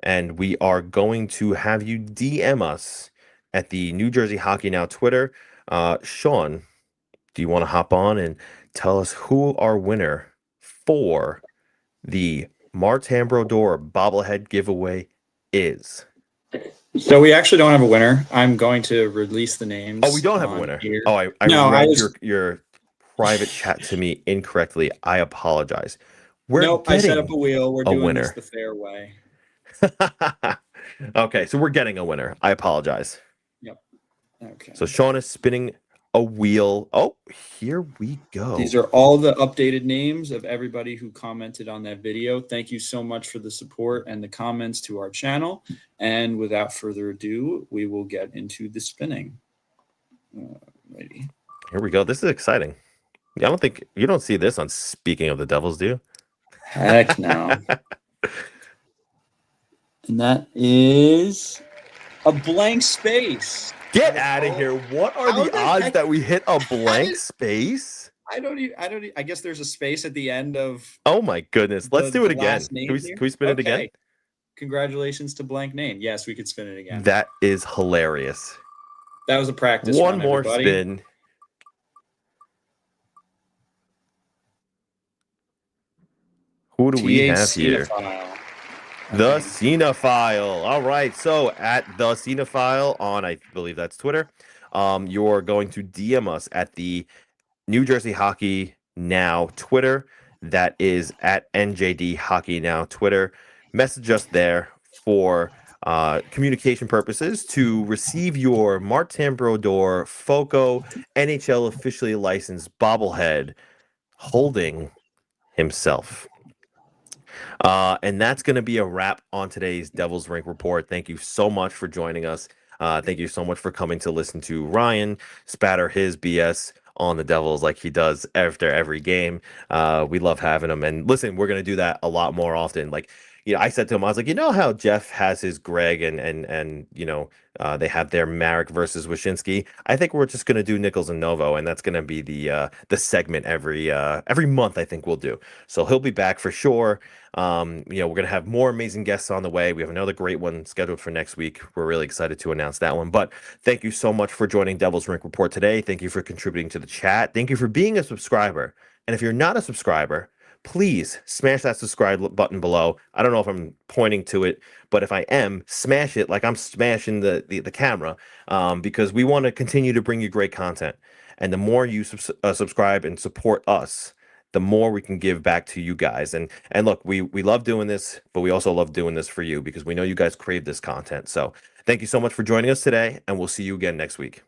and we are going to have you DM us at the New Jersey Hockey Now Twitter. Sean, do you want to hop on and tell us who our winner for the Martin Brodeur bobblehead giveaway is? So we actually don't have a winner. I'm going to release the names. Oh, we don't have a winner. Here. Oh, I read your private chat to me incorrectly. I apologize. I set up a wheel. We're doing winner. this the fair way. Okay, so we're getting a winner. I apologize. Yep. Okay. So Sean is spinning a wheel. Oh, here we go. These are all the updated names of everybody who commented on that video. Thank you so much for the support and the comments to our channel. And without further ado, we will get into the spinning. Ready. Here we go. This is exciting. I don't think you don't see this on Speaking of the Devils, do you? Heck no. And that is a blank space. Get out of here. What are the odds that we hit a blank space? I guess there's a space at the end of. Oh my goodness. Let's do it again. Can we spin it again? Congratulations to blank name. Yes, we could spin it again. That is hilarious. That was a practice. One more spin. Who do we have here? The Cinephile. All right. So at the Cinephile on, I believe that's Twitter, you're going to DM us at the New Jersey Hockey Now Twitter. That is at NJD Hockey Now Twitter. Message us there for communication purposes to receive your Martin Brodeur FOCO NHL officially licensed bobblehead holding himself. And that's going to be a wrap on today's Devils Rink Report. Thank you so much for joining us. Thank you so much for coming to listen to Ryan spatter his BS on the Devils like he does after every game. We love having him. And listen, we're going to do that a lot more often. Like, I said to him, I was like, how Jeff has his Greg and they have their Marek versus Wyshynski. I think we're just going to do Nichols and Novo, and that's going to be the segment every month. I think we'll do. So he'll be back for sure. We're going to have more amazing guests on the way. We have another great one scheduled for next week. We're really excited to announce that one. But thank you so much for joining Devils Rink Report today. Thank you for contributing to the chat. Thank you for being a subscriber. And if you're not a subscriber, please smash that subscribe button below. I don't know if I'm pointing to it, but if I am, smash it like I'm smashing the camera, because we want to continue to bring you great content. And the more you subscribe and support us, the more we can give back to you guys. And look, we love doing this, but we also love doing this for you because we know you guys crave this content. So thank you so much for joining us today, and we'll see you again next week.